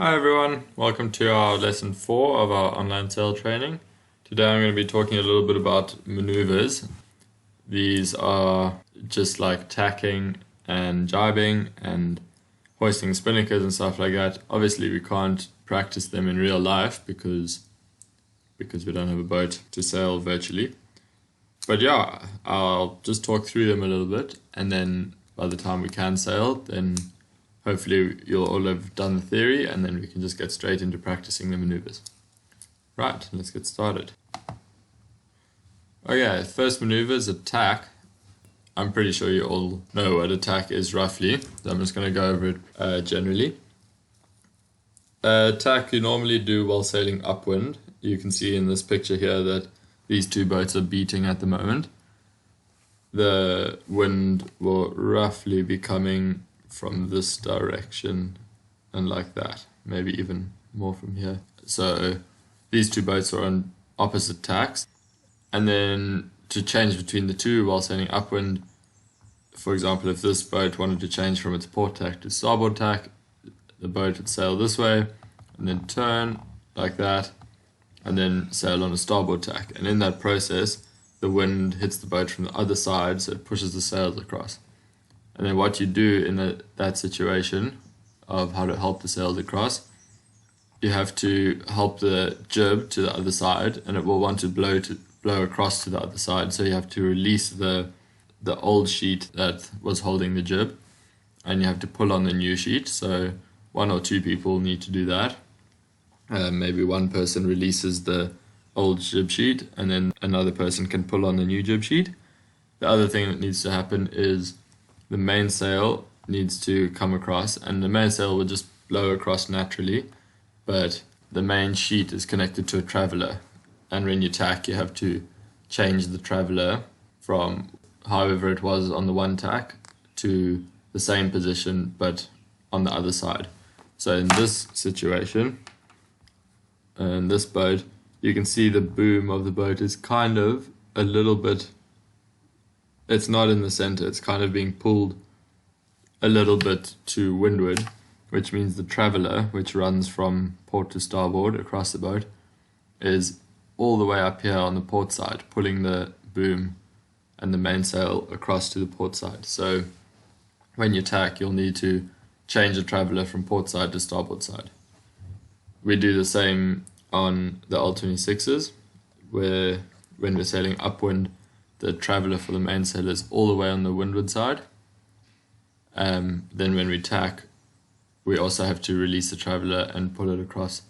Hi everyone, welcome to our lesson 4 of our online sail training. Today I'm going to be talking a little bit about maneuvers. These are just like tacking and jibing and hoisting spinnakers and stuff like that. Obviously we can't practice them in real life because we don't have a boat to sail virtually. But yeah, I'll just talk through them a little bit, and then by the time we can sail, then hopefully you'll all have done the theory, and then we can just get straight into practicing the maneuvers. Right, let's get started. Okay, first maneuver is attack. I'm pretty sure you all know what attack is roughly, so I'm just going to go over it generally. Attack you normally do while sailing upwind. You can see in this picture here that these two boats are beating at the moment. The wind will roughly be coming from this direction and like that, maybe even more from here. So these two boats are on opposite tacks, and then to change between the two while sailing upwind, for example, if this boat wanted to change from its port tack to starboard tack, the boat would sail this way and then turn like that and then sail on a starboard tack, and in that process the wind hits the boat from the other side, so it pushes the sails across. And then what you do in that situation of how to help the sails across, you have to help the jib to the other side, and it will want to blow across to the other side. So you have to release the old sheet that was holding the jib, and you have to pull on the new sheet. So one or two people need to do that. Maybe one person releases the old jib sheet, and then another person can pull on the new jib sheet. The other thing that needs to happen is the mainsail needs to come across, and the mainsail will just blow across naturally, but the main sheet is connected to a traveller, and when you tack you have to change the traveller from however it was on the one tack to the same position but on the other side. So in this situation, in this boat, you can see the boom of the boat is kind of a little bit, it's not in the center, it's kind of being pulled a little bit to windward, which means the traveller, which runs from port to starboard across the boat, is all the way up here on the port side, pulling the boom and the mainsail across to the port side. So when you tack, you'll need to change the traveller from port side to starboard side. We do the same on the L26s, where when we're sailing upwind, the traveller for the mainsail is all the way on the windward side. Then when we tack, we also have to release the traveller and pull it across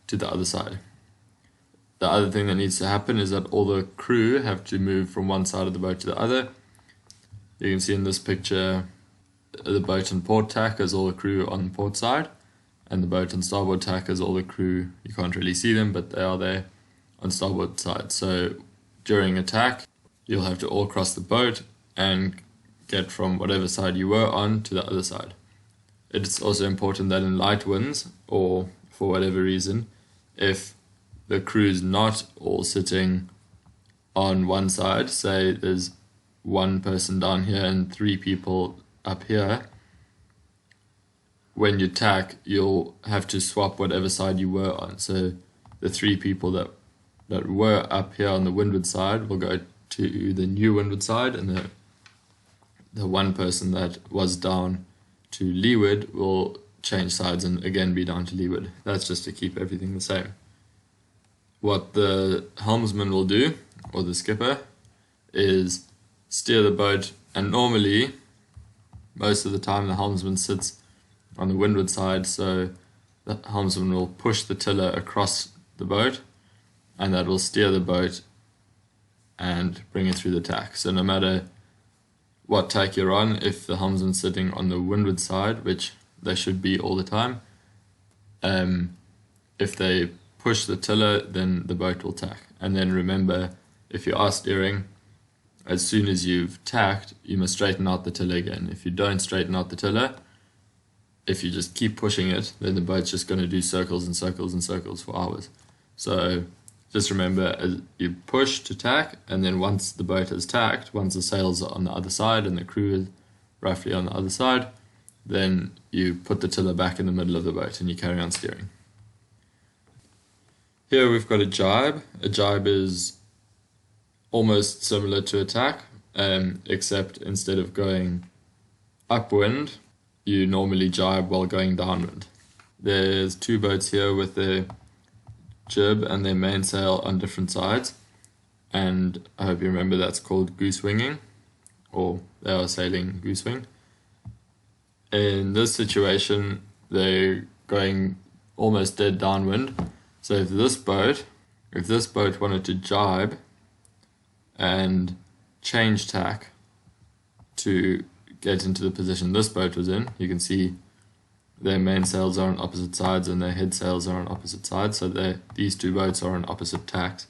to the other side. The other thing that needs to happen is that all the crew have to move from one side of the boat to the other. You can see in this picture the boat on port tack has all the crew on the port side, and the boat on starboard tack has all the crew, you can't really see them, but they are there on starboard side. So during attack, you'll have to all cross the boat and get from whatever side you were on to the other side. It's also important that in light winds, or for whatever reason, if the crew's not all sitting on one side, say there's one person down here and three people up here, when you tack, you'll have to swap whatever side you were on. So the three people that were up here on the windward side will go to the new windward side, and the one person that was down to leeward will change sides and again be down to leeward. That's just to keep everything the same. What the helmsman will do, or the skipper, is steer the boat, and normally, most of the time, the helmsman sits on the windward side, so the helmsman will push the tiller across the boat, and that will steer the boat and bring it through the tack. So no matter what tack you're on, if the helmsman's sitting on the windward side, which they should be all the time, if they push the tiller, then the boat will tack. And then remember, if you are steering, as soon as you've tacked, you must straighten out the tiller again. If you don't straighten out the tiller, if you just keep pushing it, then the boat's just going to do circles and circles and circles for hours. So just remember, you push to tack, and then once the boat has tacked, once the sails are on the other side and the crew is roughly on the other side, then you put the tiller back in the middle of the boat and you carry on steering. Here we've got a jibe. A jibe is almost similar to a tack, except instead of going upwind, you normally jibe while going downwind. There's two boats here with their jib and their mainsail on different sides, and I hope you remember that's called goose winging, or they are sailing goose wing. In this situation, they're going almost dead downwind, so if this boat wanted to jibe and change tack to get into the position this boat was in, you can see their mainsails are on opposite sides and their head sails are on opposite sides, so these two boats are on opposite tacks.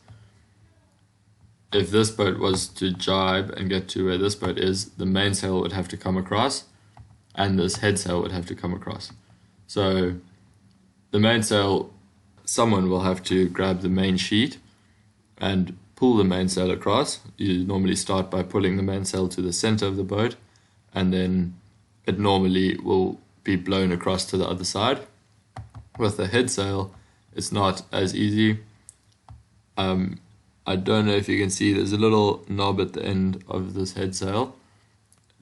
If this boat was to jibe and get to where this boat is, the mainsail would have to come across and this head sail would have to come across. So the mainsail, someone will have to grab the main sheet and pull the mainsail across. You normally start by pulling the mainsail to the center of the boat, and then it normally will be blown across to the other side. With the head sail, it's not as easy. I don't know if you can see, there's a little knob at the end of this head sail.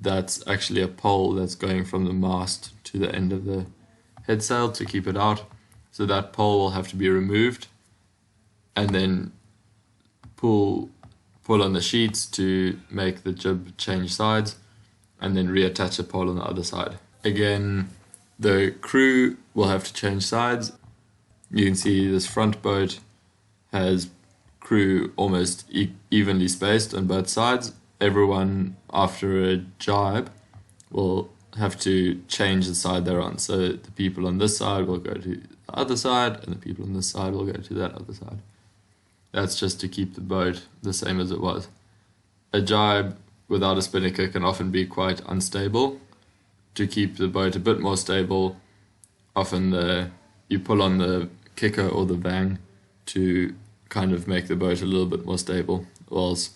That's actually a pole that's going from the mast to the end of the head sail to keep it out. So that pole will have to be removed and then pull on the sheets to make the jib change sides, and then reattach the pole on the other side. Again, the crew will have to change sides. You can see this front boat has crew almost evenly spaced on both sides. Everyone after a jibe will have to change the side they're on. So the people on this side will go to the other side and the people on this side will go to that other side. That's just to keep the boat the same as it was. A jibe without a spinnaker can often be quite unstable. To keep the boat a bit more stable, often you pull on the kicker or the vang to kind of make the boat a little bit more stable, whilst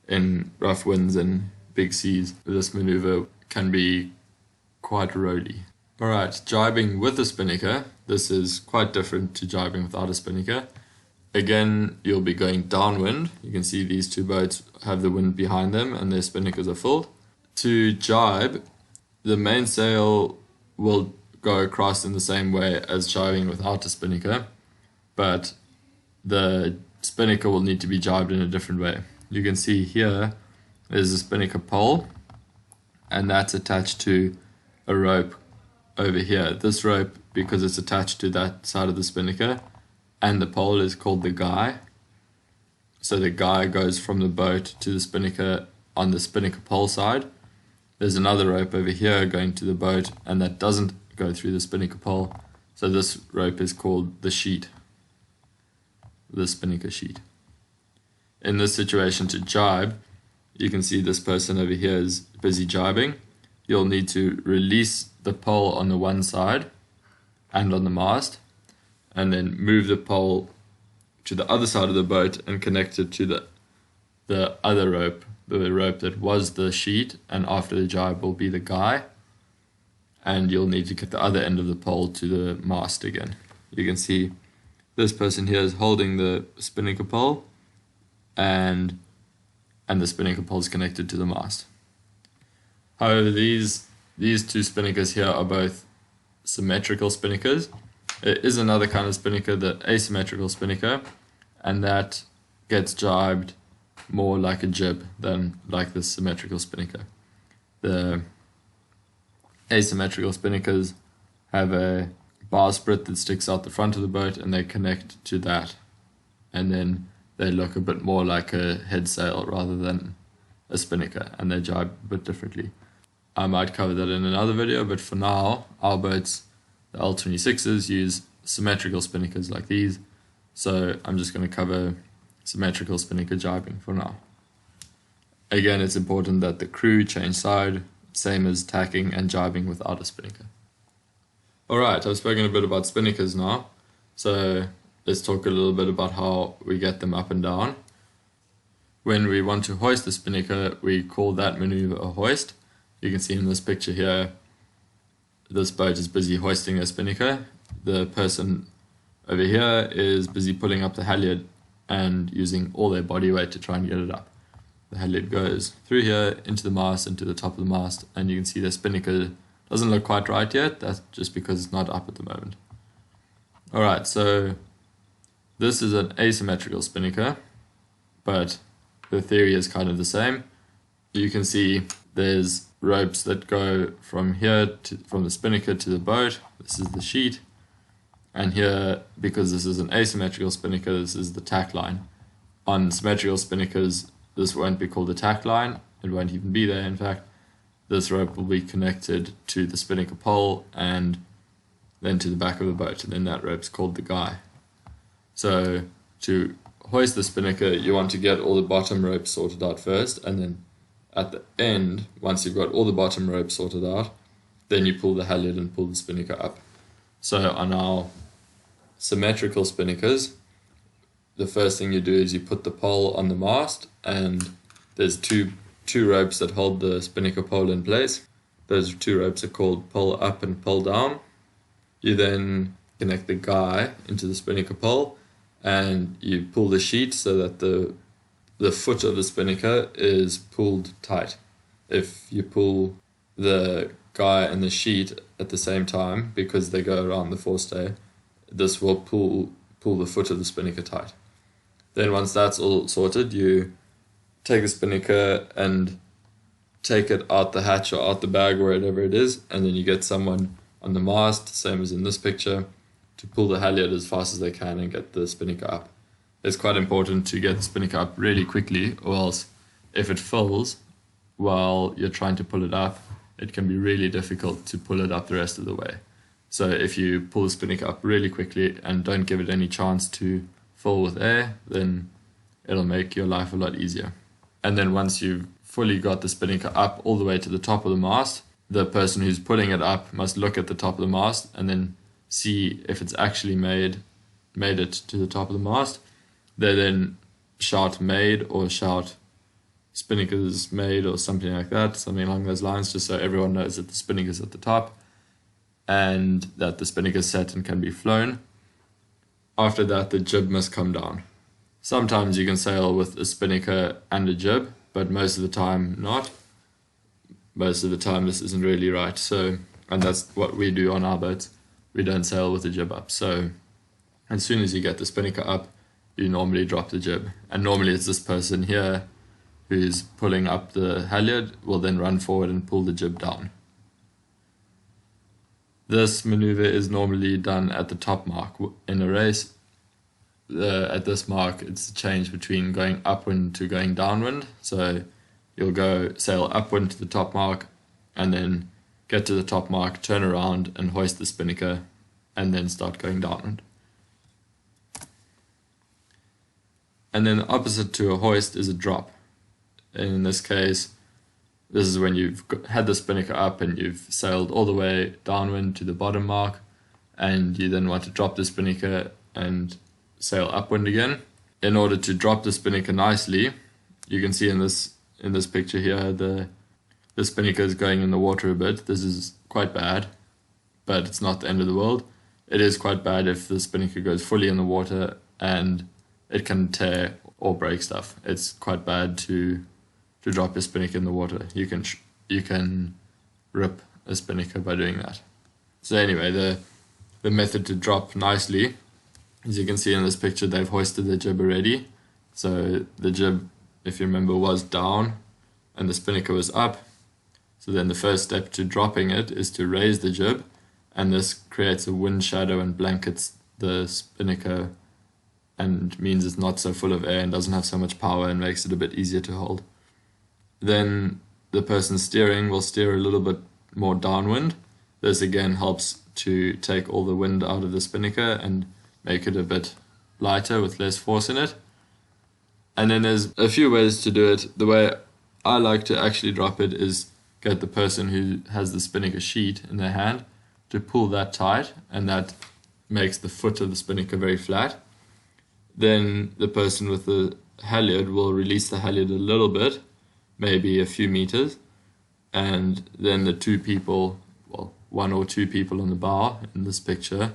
in rough winds and big seas, this maneuver can be quite roady. Alright, jibing with a spinnaker. This is quite different to jibing without a spinnaker. Again, you'll be going downwind. You can see these two boats have the wind behind them and their spinnakers are filled. To jibe, the mainsail will go across in the same way as jibing without a spinnaker, but the spinnaker will need to be jibed in a different way. You can see here there's a spinnaker pole, and that's attached to a rope over here. This rope, because it's attached to that side of the spinnaker, and the pole is called the guy. So the guy goes from the boat to the spinnaker on the spinnaker pole side. There's another rope over here going to the boat, and that doesn't go through the spinnaker pole. So this rope is called the sheet, the spinnaker sheet. In this situation, to jibe, you can see this person over here is busy jibing. You'll need to release the pole on the one side and on the mast, and then move the pole to the other side of the boat and connect it to the other rope, the rope that was the sheet, and after the jibe will be the guy, and you'll need to get the other end of the pole to the mast again. You can see this person here is holding the spinnaker pole, and the spinnaker pole is connected to the mast. However, these two spinnakers here are both symmetrical spinnakers. There is another kind of spinnaker, the asymmetrical spinnaker, and that gets jibed more like a jib than like the symmetrical spinnaker. The asymmetrical spinnakers have a bowsprit that sticks out the front of the boat, and they connect to that, and then they look a bit more like a head sail rather than a spinnaker, and they jibe a bit differently. I might cover that in another video, but for now, our boats, the L26s, use symmetrical spinnakers like these, so I'm just going to cover symmetrical spinnaker jibing for now. Again, it's important that the crew change side, same as tacking and jibing without a spinnaker. Alright, I've spoken a bit about spinnakers now, so let's talk a little bit about how we get them up and down. When we want to hoist the spinnaker, we call that maneuver a hoist. You can see in this picture here, this boat is busy hoisting a spinnaker. The person over here is busy pulling up the halyard and using all their body weight to try and get it up. The halyard goes through here, into the mast, into the top of the mast, and you can see the spinnaker doesn't look quite right yet. That's just because it's not up at the moment. Alright, so this is an asymmetrical spinnaker, but the theory is kind of the same. You can see there's ropes that go from here, from the spinnaker to the boat. This is the sheet. And here, because this is an asymmetrical spinnaker, this is the tack line. On symmetrical spinnakers, this won't be called a tack line. It won't even be there, in fact. This rope will be connected to the spinnaker pole and then to the back of the boat, and then that rope's called the guy. So to hoist the spinnaker, you want to get all the bottom ropes sorted out first, and then at the end, once you've got all the bottom ropes sorted out, then you pull the halyard and pull the spinnaker up. So on our symmetrical spinnakers, the first thing you do is you put the pole on the mast, and there's two ropes that hold the spinnaker pole in place. Those two ropes are called pull up and pull down. You then connect the guy into the spinnaker pole, and you pull the sheet so that the foot of the spinnaker is pulled tight. If you pull the guy and the sheet at the same time, because they go around the forestay, this will pull the foot of the spinnaker tight. Then once that's all sorted, you take the spinnaker and take it out the hatch or out the bag, wherever it is, and then you get someone on the mast, same as in this picture, to pull the halyard as fast as they can and get the spinnaker up. It's quite important to get the spinnaker up really quickly, or else if it fills while you're trying to pull it up, it can be really difficult to pull it up the rest of the way. So if you pull the spinnaker up really quickly and don't give it any chance to fill with air, then it'll make your life a lot easier. And then once you've fully got the spinnaker up all the way to the top of the mast, the person who's pulling it up must look at the top of the mast and then see if it's actually made it to the top of the mast. They then shout made or shout spinnaker's made or something like that, something along those lines, just so everyone knows that the spinnaker's at the top and that the spinnaker's set and can be flown. After that, the jib must come down. Sometimes you can sail with a spinnaker and a jib, but most of the time not. Most of the time this isn't really right. So, and that's what we do on our boats. We don't sail with the jib up. So as soon as you get the spinnaker up, you normally drop the jib. And normally it's this person here who's pulling up the halyard will then run forward and pull the jib down. This maneuver is normally done at the top mark. In a race, at this mark, it's a change between going upwind to going downwind. So you'll go sail upwind to the top mark and then get to the top mark, turn around and hoist the spinnaker and then start going downwind. And then the opposite to a hoist is a drop. And in this case, this is when you've had the spinnaker up and you've sailed all the way downwind to the bottom mark, and you then want to drop the spinnaker and sail upwind again. In order to drop the spinnaker nicely, you can see in this picture here, the spinnaker is going in the water a bit. This is quite bad, but it's not the end of the world. It is quite bad if the spinnaker goes fully in the water and it can tear or break stuff. It's quite bad to drop your spinnaker in the water. You can rip a spinnaker by doing that. So anyway, the method to drop nicely, as you can see in this picture, they've hoisted the jib already. So the jib, if you remember, was down and the spinnaker was up. So then the first step to dropping it is to raise the jib, and this creates a wind shadow and blankets the spinnaker and means it's not so full of air and doesn't have so much power and makes it a bit easier to hold. Then the person steering will steer a little bit more downwind. This again helps to take all the wind out of the spinnaker and make it a bit lighter with less force in it. And then there's a few ways to do it. The way I like to actually drop it is get the person who has the spinnaker sheet in their hand to pull that tight, and that makes the foot of the spinnaker very flat. Then the person with the halyard will release the halyard a little bit, maybe a few meters, and then the two people, well, one or two people on the bow. In this picture,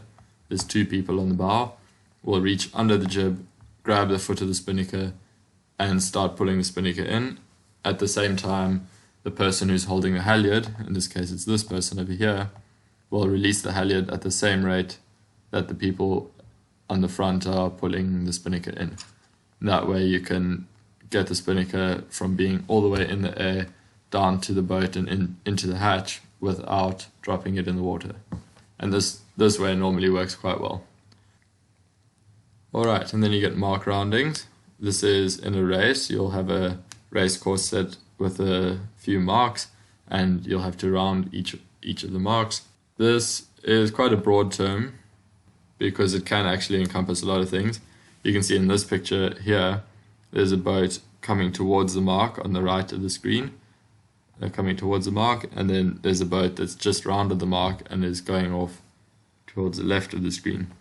there's two people on the bow. Will reach under the jib, grab the foot of the spinnaker, and start pulling the spinnaker in. At the same time, the person who's holding the halyard, in this case it's this person over here, will release the halyard at the same rate that the people on the front are pulling the spinnaker in. That way you can get the spinnaker from being all the way in the air down to the boat and into the hatch without dropping it in the water. And this way normally works quite well. Alright, and then you get mark roundings. This is in a race. You'll have a race course set with a few marks, and you'll have to round each of the marks. This is quite a broad term because it can actually encompass a lot of things. You can see in this picture here, there's a boat coming towards the mark on the right of the screen. They're coming towards the mark, and then there's a boat that's just rounded the mark and is going off towards the left of the screen.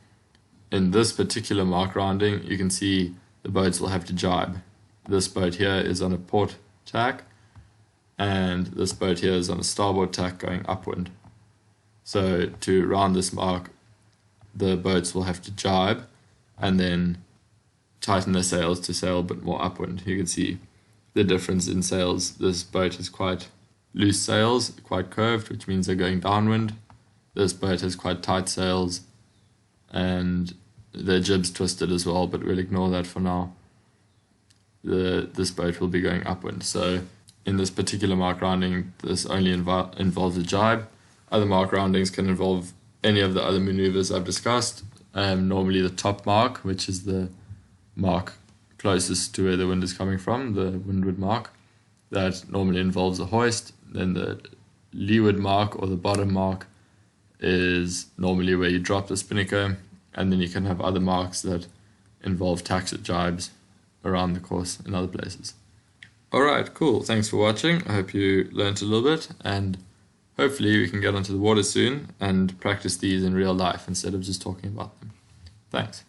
In this particular mark rounding, you can see the boats will have to jibe. This boat here is on a port tack, and this boat here is on a starboard tack going upwind. So to round this mark, the boats will have to jibe and then tighten their sails to sail a bit more upwind. You can see the difference in sails. This boat has quite loose sails, quite curved, which means they're going downwind. This boat has quite tight sails and the jib's twisted as well, but we'll ignore that for now. This boat will be going upwind. So in this particular mark rounding, this only involves a jibe. Other mark roundings can involve any of the other maneuvers I've discussed. Normally the top mark, which is the mark closest to where the wind is coming from, the windward mark, that normally involves a hoist. Then the leeward mark or the bottom mark is normally where you drop the spinnaker, and then you can have other marks that involve tacks or jibes around the course in other places. Alright, cool. Thanks for watching. I hope you learnt a little bit, and hopefully we can get onto the water soon and practice these in real life instead of just talking about them. Thanks.